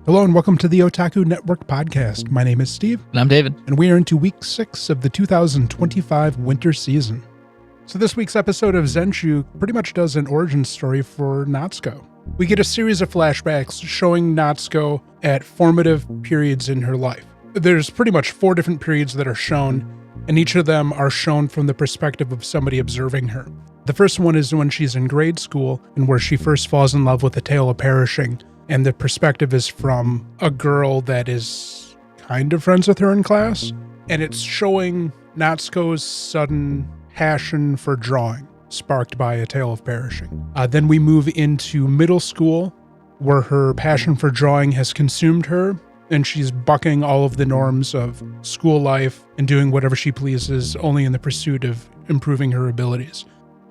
Hello and welcome to the Otaku Network podcast. My name is Steve. And I'm David. And we are into week 6 of the 2025 winter season. So this week's episode of Zenshu pretty much does an origin story for Natsuko. We get a series of flashbacks showing Natsuko at formative periods in her life. There's pretty much 4 different periods that are shown, and each of them are shown from the perspective of somebody observing her. The first one is when she's in grade school and where she first falls in love with the tale of perishing. And the perspective is from a girl that is kind of friends with her in class. And it's showing Natsuko's sudden passion for drawing, sparked by a tale of perishing. Then we move into middle school, where her passion for drawing has consumed her, and she's bucking all of the norms of school life and doing whatever she pleases, only in the pursuit of improving her abilities.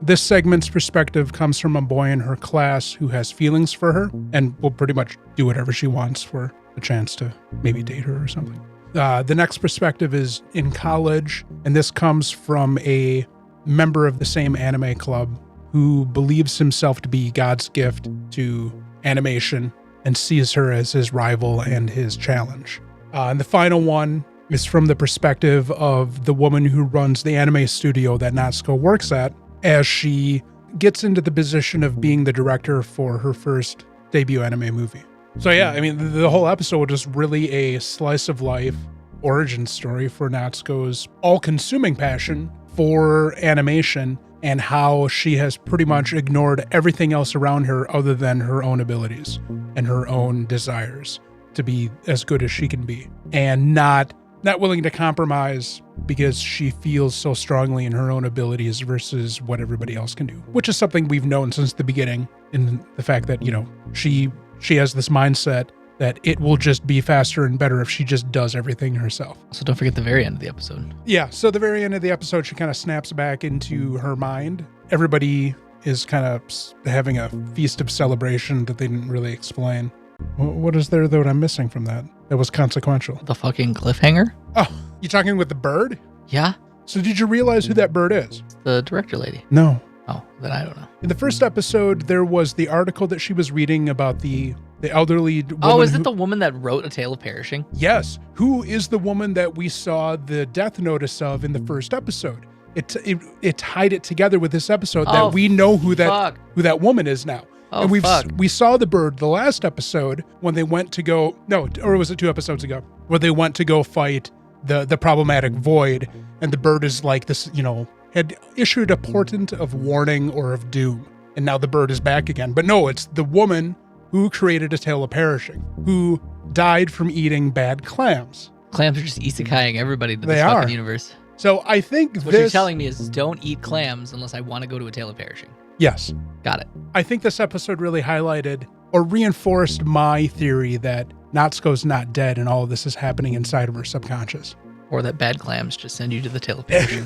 This segment's perspective comes from a boy in her class who has feelings for her and will pretty much do whatever she wants for a chance to maybe date her or something. The next perspective is in college, and this comes from a member of the same anime club who believes himself to be God's gift to animation and sees her as his rival and his challenge. And the final one is from the perspective of the woman who runs the anime studio that Natsuko works at, as she gets into the position of being the director for her first debut anime movie. So yeah, I mean, the whole episode is really a slice of life origin story for Natsuko's all-consuming passion for animation and how she has pretty much ignored everything else around her other than her own abilities and her own desires to be as good as she can be, and not willing to compromise because she feels so strongly in her own abilities versus what everybody else can do, which is something we've known since the beginning, in the fact that, you know, she has this mindset that it will just be faster and better if she just does everything herself. So don't forget the very end of the episode. Yeah, so the very end of the episode, she kind of snaps back into her mind. Everybody is kind of having a feast of celebration that they didn't really explain. What is there, though, that I'm missing from that was consequential? The fucking cliffhanger? Oh, you talking with the bird? Yeah. So did you realize who that bird is? The director lady. No. Oh, then I don't know. In the first episode, there was the article that she was reading about the elderly woman. Oh, is it the woman that wrote A Tale of Perishing? Yes. Who is the woman that we saw the death notice of in the first episode? It tied it together with this episode that we know who that woman is now. Oh, and we saw the bird the last episode when they went to go, or was it 2 episodes ago, where they went to go fight the problematic void, and the bird is like this, you know, had issued a portent of warning or of doom, and now the bird is back again. But no, it's the woman who created A Tale of Perishing, who died from eating bad clams. Clams are just isekaiing everybody to this fucking universe. So I think what you're telling me is don't eat clams unless I want to go to A Tale of Perishing. Yes. Got it. I think this episode really highlighted or reinforced my theory that Natsuko's not dead and all of this is happening inside of her subconscious. Or that bad clams just send you to the Tale of Perishing.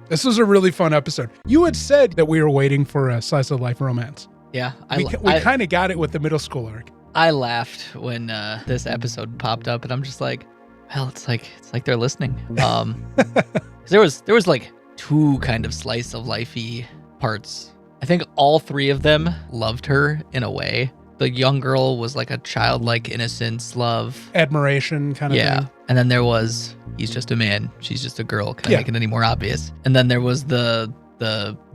This was a really fun episode. You had said that we were waiting for a slice of life romance. Yeah. We kind of got it with the middle school arc. I laughed when this episode popped up, and I'm just like, well, it's like they're listening. There was like 2 kind of slice of lifey parts. I think all 3 of them loved her in a way. The young girl was like a childlike innocence, love, admiration kind of thing. Yeah. And then there was, he's just a man, she's just a girl. Can I make it any more obvious? And then there was the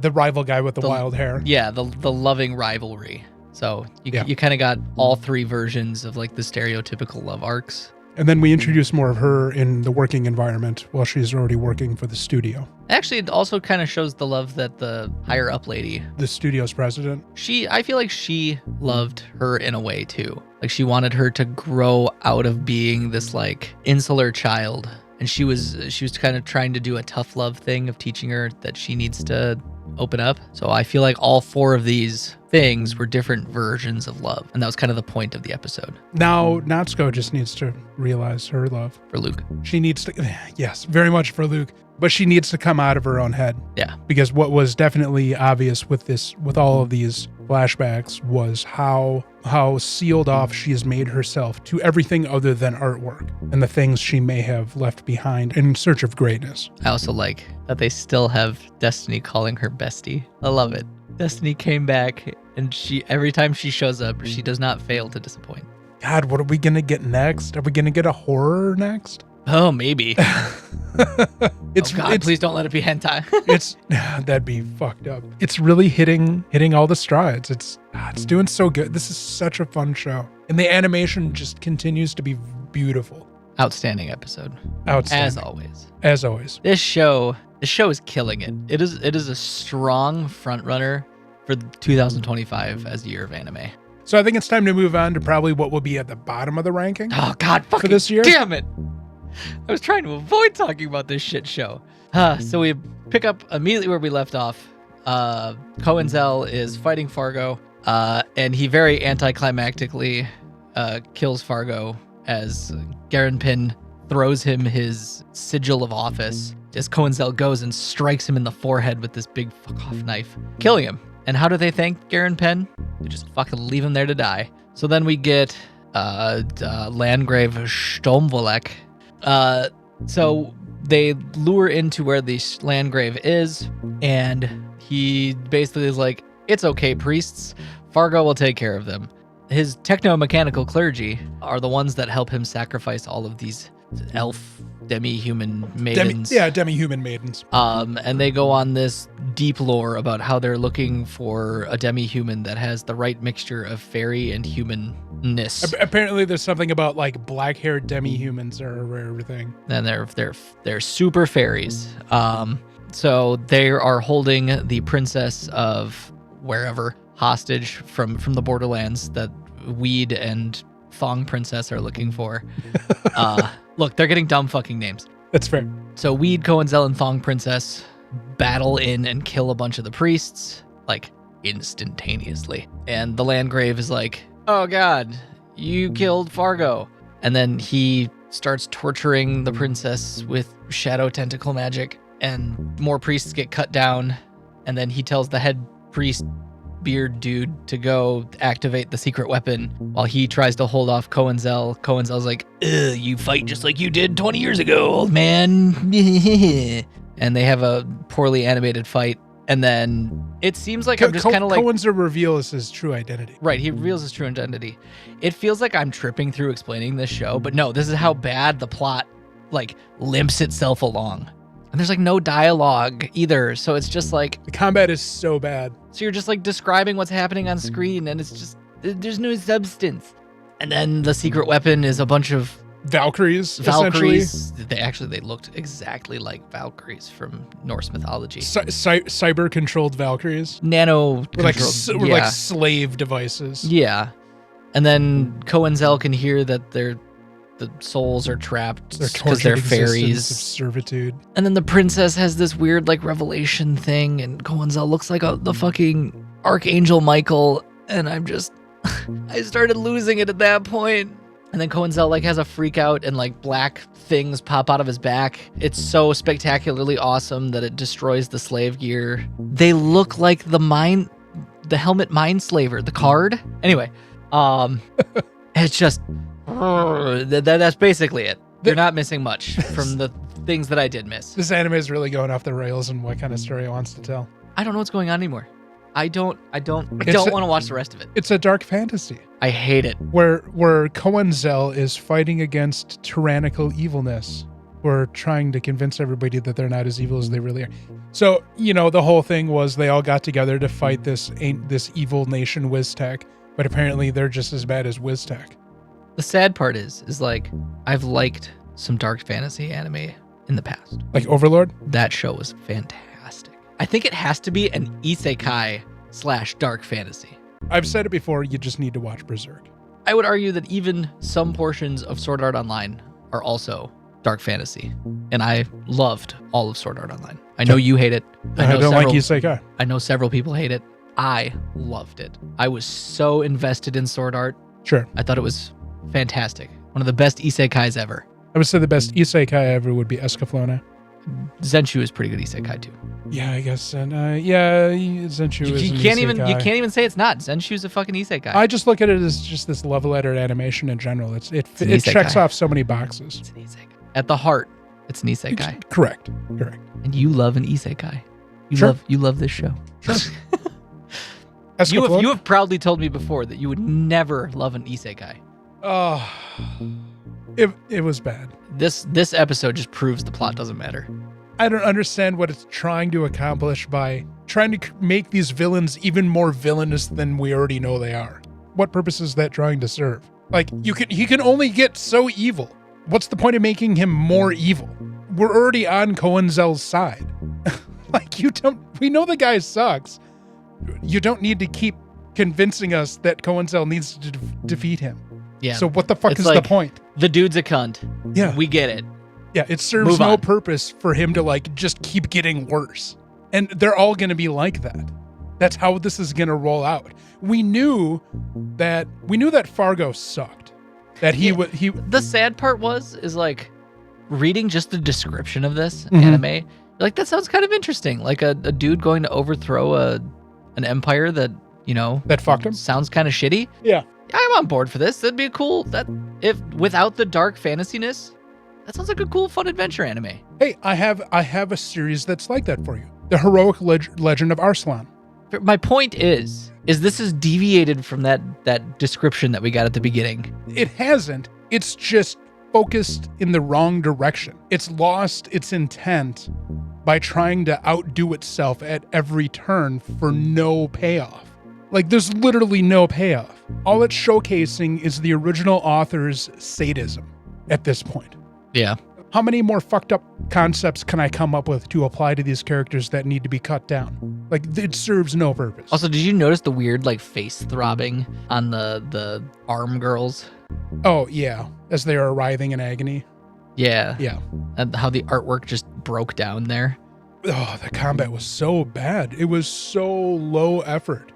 rival guy with the wild hair. Yeah, the loving rivalry. So you kind of got all 3 versions of like the stereotypical love arcs. And then we introduce more of her in the working environment while she's already working for the studio. Actually, it also kind of shows the love that the higher up lady, the studio's president, I feel like she loved her in a way too. Like she wanted her to grow out of being this like insular child. And she was kind of trying to do a tough love thing of teaching her that she needs to open up. So I feel like all 4 of these things were different versions of love. And that was kind of the point of the episode. Now, Natsuko just needs to realize her love. For Luke. She needs to, yes, very much for Luke. But she needs to come out of her own head. Yeah. Because what was definitely obvious with all of these flashbacks was how sealed off she has made herself to everything other than artwork and the things she may have left behind in search of greatness. I also like that they still have Destiny calling her bestie. I love it. Destiny came back, and every time she shows up, she does not fail to disappoint. God, what are we going to get next? Are we going to get a horror next? Oh, maybe. It's Please don't let it be hentai. That'd be fucked up. It's really hitting all the strides. It's doing so good. This is such a fun show. And the animation just continues to be beautiful. Outstanding episode. Outstanding. As always. This show is killing it. It is a strong front runner for 2025 as a year of anime. So I think it's time to move on to probably what will be at the bottom of the ranking. Oh God, fucking for this year. Damn it! I was trying to avoid talking about this shit show. So we pick up immediately where we left off. Cohenzel is fighting Fargo, and he very anticlimactically kills Fargo as Garenpin throws him his sigil of office. As Cohenzel goes and strikes him in the forehead with this big fuck-off knife, killing him. And how do they thank Garenpin? They just fucking leave him there to die. So then we get Landgrave Stomvolek. So they lure into where the Landgrave is, and he basically is like, it's okay, priests. Fargo will take care of them. His techno-mechanical clergy are the ones that help him sacrifice all of these elf demi-human maidens. Demi-human maidens. And they go on this deep lore about how they're looking for a demi-human that has the right mixture of fairy and humanness. Apparently there's something about like black-haired demi-humans are a rare thing. And they're super fairies. So they are holding the princess of wherever hostage from the borderlands that Weed and Thong Princess are looking for. Look, they're getting dumb fucking names. That's fair. So Weed, Cohenzel, and Thong Princess battle in and kill a bunch of the priests, like, instantaneously. And the Landgrave is like, oh God, you killed Fargo. And then he starts torturing the princess with shadow tentacle magic, and more priests get cut down. And then he tells the head priest beard dude to go activate the secret weapon while he tries to hold off Cohenzel. Cohenzel's like, you fight just like you did 20 years ago, old man. And they have a poorly animated fight. And then it seems like I'm just kind of like... Cohenzel reveals his true identity. Right, he reveals his true identity. It feels like I'm tripping through explaining this show, but no, this is how bad the plot, like, limps itself along. And there's, like, no dialogue either, so it's just like... The combat is so bad. So you're just, like, describing what's happening on screen, and it's just... There's no substance. And then the secret weapon is a bunch of... Valkyries. They looked exactly like Valkyries from Norse mythology. Cyber-controlled Valkyries. Nano-controlled. Like slave devices. Yeah. And then Cohenzel can hear that the souls are trapped because they're fairies. Of servitude. And then the princess has this weird like revelation thing, and Cohenzel looks like the fucking Archangel Michael, and I'm just... I started losing it at that point. And then Cohenzel like has a freak out and like black things pop out of his back. It's so spectacularly awesome that it destroys the slave gear. They look like the helmet Mindslaver, the card. Anyway, it's just that's basically it. You're not missing much from the things that I did miss. This anime is really going off the rails and what kind of story it wants to tell. I don't know what's going on anymore. I don't want to watch the rest of it. It's a dark fantasy. I hate it. Where Cohenzel is fighting against tyrannical evilness. We're trying to convince everybody that they're not as evil as they really are. So, the whole thing was they all got together to fight this evil nation Wiztech, but apparently they're just as bad as Wiztech. The sad part is like, I've liked some dark fantasy anime in the past. Like Overlord? That show was fantastic. I think it has to be an isekai / dark fantasy. I've said it before, you just need to watch Berserk. I would argue that even some portions of Sword Art Online are also dark fantasy. And I loved all of Sword Art Online. I know you hate it. I don't like isekai. I know several people hate it. I loved it. I was so invested in Sword Art. Sure. I thought it was fantastic. One of the best isekais ever. I would say the best isekai ever would be Escaflowne. Zenshu is pretty good isekai too. Yeah, I guess. And Zenshu is you can't even say it's not. Zenshu's a fucking isekai. I just look at it as just this love letter animation in general. It checks off so many boxes. It's an isekai. At the heart, it's an isekai. Correct. And you love an isekai. You love this show. Sure. You have proudly told me before that you would never love an isekai. Oh, it was bad. This episode just proves the plot doesn't matter. I don't understand what it's trying to accomplish by trying to make these villains even more villainous than we already know they are. What purpose is that trying to serve? Like, he can only get so evil. What's the point of making him more evil? We're already on Cohenzel's side. Like, we know the guy sucks. You don't need to keep convincing us that Cohenzel needs to defeat him. Yeah. So what the fuck is like, the point? The dude's a cunt. Yeah. We get it. Yeah, it serves no purpose for him to like just keep getting worse. And they're all going to be like that. That's how this is going to roll out. We knew that Fargo sucked. That he The sad part is like reading just the description of this anime. Like, that sounds kind of interesting. Like a dude going to overthrow an empire that, that fucked him. Sounds kind of shitty. Yeah. I'm on board for this. That'd be cool. If without the dark fantasyness, that sounds like a cool, fun adventure anime. Hey, I have a series that's like that for you. The Heroic Legend of Arslan. My point is this is deviated from that description that we got at the beginning. It hasn't. It's just focused in the wrong direction. It's lost its intent by trying to outdo itself at every turn for no payoff. Like, there's literally no payoff. All it's showcasing is the original author's sadism at this point. Yeah. How many more fucked up concepts can I come up with to apply to these characters that need to be cut down? Like, it serves no purpose. Also, did you notice the weird, like, face throbbing on the arm girls? Oh, yeah. As they are writhing in agony. Yeah. Yeah. And how the artwork just broke down there. Oh, the combat was so bad. It was so low effort.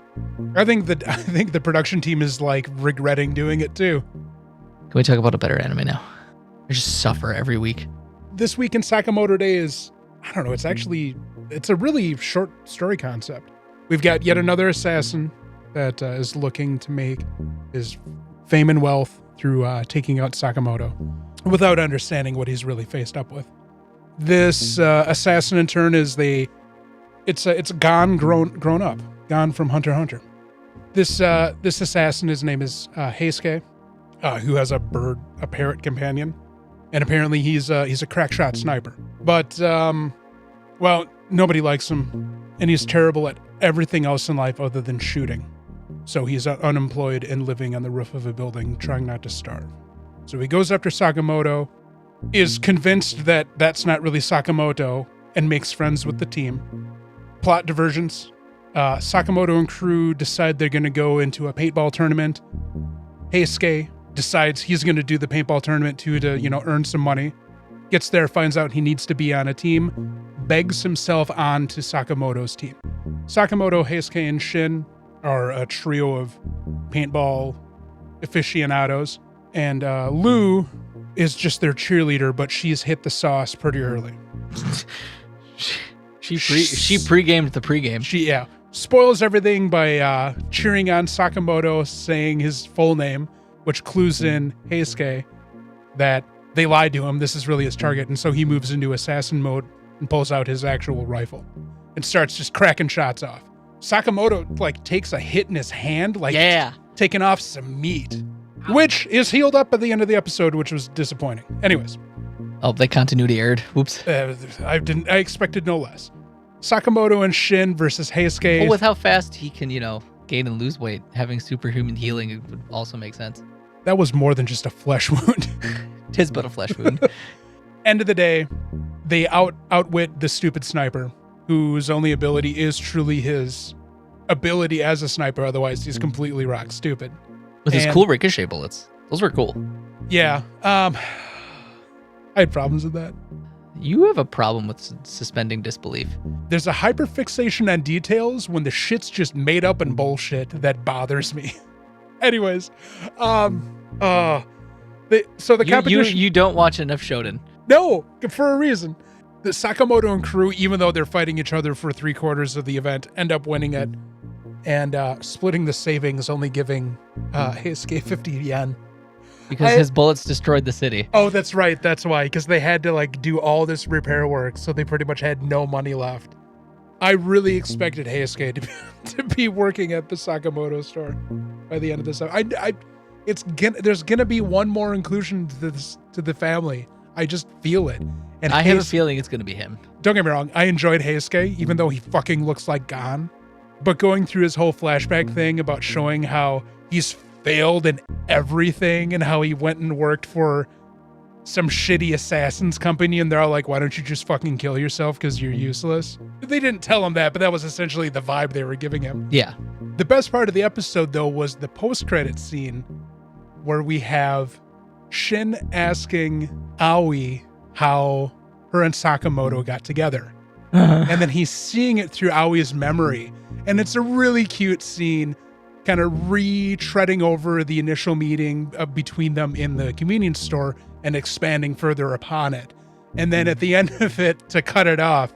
I think the production team is like regretting doing it too. Can we talk about a better anime now? I just suffer every week. This week in Sakamoto Days, I don't know, it's a really short story concept. We've got yet another assassin that is looking to make his fame and wealth through taking out Sakamoto without understanding what he's really faced up with. This assassin in turn is it's Gon grown up. Gon from Hunter x Hunter. This assassin, his name is Heisuke, who has a parrot companion, and apparently he's a crack shot sniper. But nobody likes him, and he's terrible at everything else in life other than shooting. So he's unemployed and living on the roof of a building, trying not to starve. So he goes after Sakamoto, is convinced that that's not really Sakamoto, and makes friends with the team. Plot diversions. Sakamoto and crew decide they're going to go into a paintball tournament. Heisuke decides he's going to do the paintball tournament too to earn some money. Gets there, finds out he needs to be on a team, begs himself on to Sakamoto's team. Sakamoto, Heisuke, and Shin are a trio of paintball aficionados, and Lou is just their cheerleader, but she's hit the sauce pretty early. She pre-gamed the pregame. She spoils everything by cheering on Sakamoto, saying his full name, which clues in Heisuke that they lied to him. This is really his target, and so he moves into assassin mode and pulls out his actual rifle and starts just cracking shots off. Sakamoto takes a hit in his hand, taking off some meat, which is healed up at the end of the episode, which was disappointing. Anyways. Oh, they continuity erred. Whoops. I expected no less. Sakamoto and Shin versus Heisuke. Well, with how fast he can, gain and lose weight, having superhuman healing it would also make sense. That was more than just a flesh wound. Tis but a flesh wound. End of the day, they outwit the stupid sniper, whose only ability is truly his ability as a sniper. Otherwise, he's completely rock stupid. With his cool ricochet bullets. Those were cool. Yeah. I had problems with that. You have a problem with suspending disbelief. There's a hyperfixation on details when the shit's just made up and bullshit that bothers me. Anyways, so the competition. You don't watch enough Shonen. No, for a reason. The Sakamoto and crew, even though they're fighting each other for 3/4 of the event, end up winning it and splitting the savings, only giving Heisuke 50 yen. Because his bullets destroyed the city. Oh, that's right. That's why. Because they had to do all this repair work, so they pretty much had no money left. I really expected Heisuke to be working at the Sakamoto store by the end of this. there's gonna be one more inclusion to the family. I just feel it. And I have a feeling it's going to be him. Don't get me wrong. I enjoyed Heisuke, even though he fucking looks like Gon. But going through his whole flashback thing about showing how he's failed in everything and how he went and worked for some shitty assassins company and they're all like, why don't you just fucking kill yourself because you're useless? They didn't tell him that, but that was essentially the vibe they were giving him. Yeah. The best part of the episode, though, was the post-credit scene where we have Shin asking Aoi how her and Sakamoto got together. And then he's seeing it through Aoi's memory. And it's a really cute scene, kind of retreading over the initial meeting between them in the convenience store and expanding further upon it. And then at the end of it, to cut it off,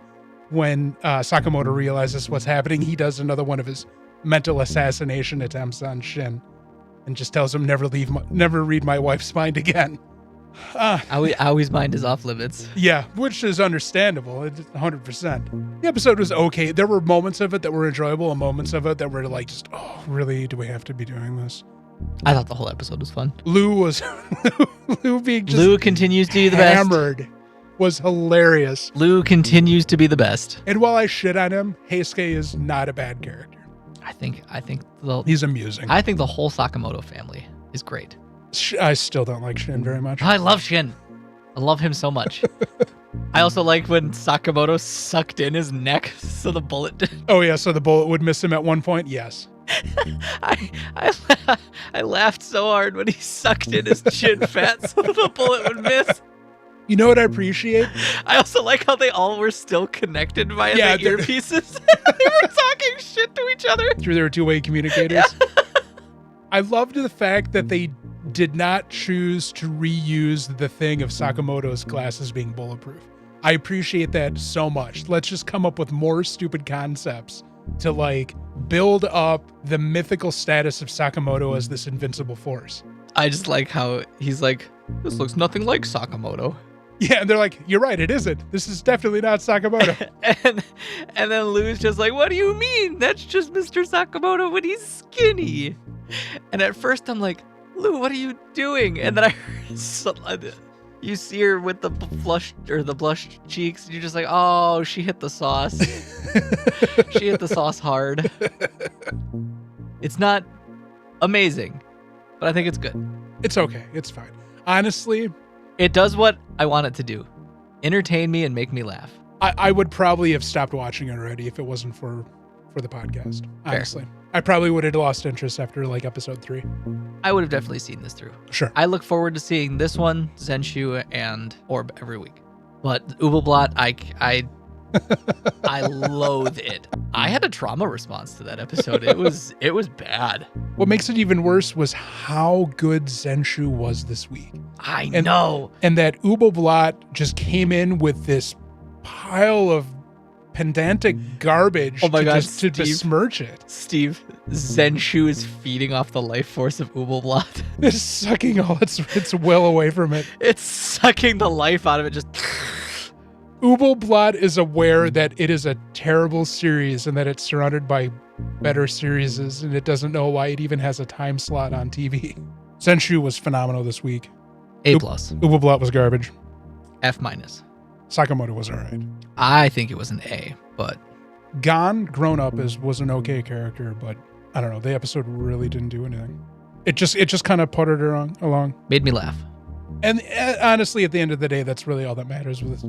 when Sakamoto realizes what's happening, he does another one of his mental assassination attempts on Shin and just tells him, never read my wife's mind again. Aoi's mind is off limits. Yeah, which is understandable. It's 100%. The episode was okay. There were moments of it that were enjoyable and moments of it that were like, just, oh, really? Do we have to be doing this? I thought the whole episode was fun. Lou being just Lou continues to be the best. Hammered was hilarious. Lou continues to be the best. And while I shit on him, Heisuke is not a bad character. He's amusing. I think the whole Sakamoto family is great. I still don't like Shin very much. I love Shin. I love him so much. I also like when Sakamoto sucked in his neck so the bullet did. Oh yeah, so the bullet would miss him at one point? Yes. I laughed so hard when he sucked in his chin fat so the bullet would miss. You know what I appreciate? I also like how they all were still connected via the earpieces. They were talking shit to each other. Through their two-way communicators. Yeah. I loved the fact that they did not choose to reuse the thing of Sakamoto's glasses being bulletproof. I appreciate that so much. Let's just come up with more stupid concepts to like build up the mythical status of Sakamoto as this invincible force. I just like how he's like, this looks nothing like Sakamoto. Yeah, and they're like, you're right, it isn't. This is definitely not Sakamoto. and then Lou's just like, what do you mean? That's just Mr. Sakamoto when he's skinny. And at first I'm like, Lou, what are you doing? And then I heard you see her with the blushed cheeks, and you're just like, oh, she hit the sauce. She hit the sauce hard. It's not amazing, but I think it's good. It's okay. It's fine. Honestly, it does what I want it to do. Entertain me and make me laugh. I would probably have stopped watching it already if it wasn't for the podcast. Honestly. Fair. I probably would have lost interest after like episode 3. I would have definitely seen this through. Sure. I look forward to seeing this one, Zenshu, and Orb every week. But Übel Blatt, I loathe it. I had a trauma response to that episode. It was bad. What makes it even worse was how good Zenshu was this week. I know. And that Übel Blatt just came in with this pile of pedantic garbage to besmirch it. Steve, Zenshu is feeding off the life force of Übel Blatt. It's sucking all its will away from it. It's sucking the life out of it. Just Übel Blatt is aware that it is a terrible series and that it's surrounded by better series, and it doesn't know why it even has a time slot on TV. Zenshu was phenomenal this week. A+. Übel Blatt was garbage. F-. Sakamoto was all right. I think it was an A, but Gon, grown up, was an okay character, but I don't know. The episode really didn't do anything. It just kind of puttered along. Made me laugh. And honestly, at the end of the day, that's really all that matters with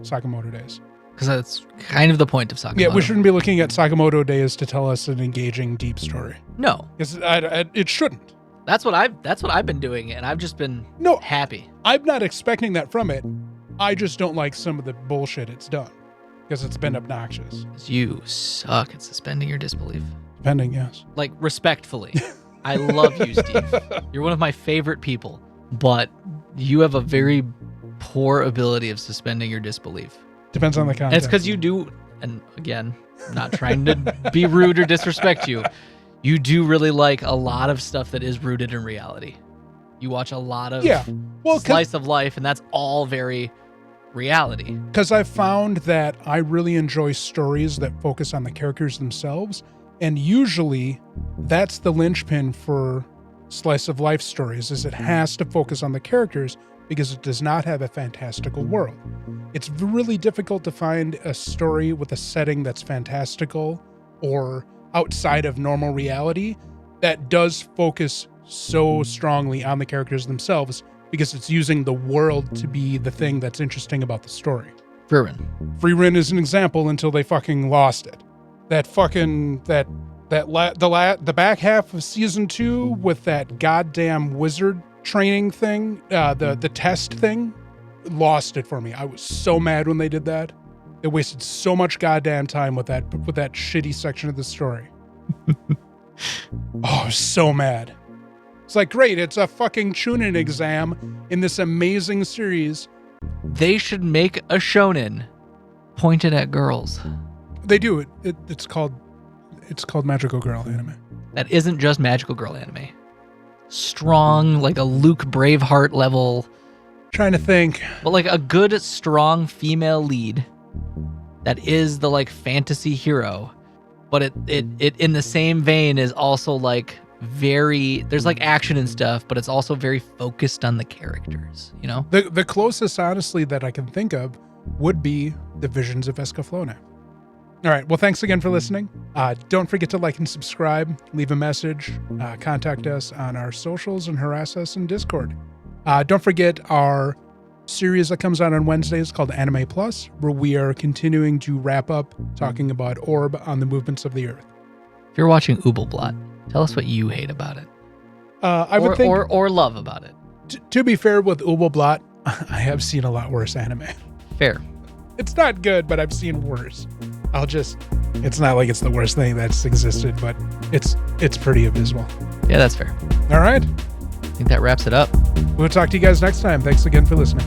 Sakamoto Days. Because that's kind of the point of Sakamoto. Yeah, we shouldn't be looking at Sakamoto Days to tell us an engaging, deep story. No, it shouldn't. That's what I've been doing, and I've just been happy. I'm not expecting that from it. I just don't like some of the bullshit it's done because it's been obnoxious. You suck at suspending your disbelief. Depending, yes. Like, respectfully, I love you, Steve. You're one of my favorite people, but you have a very poor ability of suspending your disbelief. Depends on the context. And it's because you do, and again, not trying to be rude or disrespect you, you do really like a lot of stuff that is rooted in reality. You watch a lot of slice of life, and that's all very reality. Because I've found that I really enjoy stories that focus on the characters themselves, and usually that's the linchpin for slice of life stories is it has to focus on the characters because it does not have a fantastical world. It's really difficult to find a story with a setting that's fantastical or outside of normal reality that does focus so strongly on the characters themselves because it's using the world to be the thing that's interesting about the story. Frieren is an example until they fucking lost it. The back half of season 2 with that goddamn wizard training thing, the test thing, lost it for me. I was so mad when they did that. They wasted so much goddamn time with that shitty section of the story. Oh, I was so mad. It's like, great, it's a fucking Chunin exam in this amazing series. They should make a shonen pointed at girls. They do. It's called Magical Girl anime. That isn't just Magical Girl anime. Strong, like a Luke Braveheart level. Trying to think. But like a good, strong female lead that is the like fantasy hero. But it in the same vein is also like there's like action and stuff, but it's also very focused on the characters, you know? The closest, honestly, that I can think of would be the Visions of Escaflowne. All right. Well, thanks again for listening. Don't forget to like and subscribe, leave a message, contact us on our socials, and harass us in Discord. Don't forget our series that comes out on Wednesdays called Anime Plus, where we are continuing to wrap up talking about Orb on the movements of the Earth. If you're watching Übel Blatt, tell us what you hate about it. I would think, or love about it. To be fair with Übel Blatt, I have seen a lot worse anime. Fair. It's not good, but I've seen worse. It's not like it's the worst thing that's existed, but it's pretty abysmal. Yeah, that's fair. All right. I think that wraps it up. We'll talk to you guys next time. Thanks again for listening.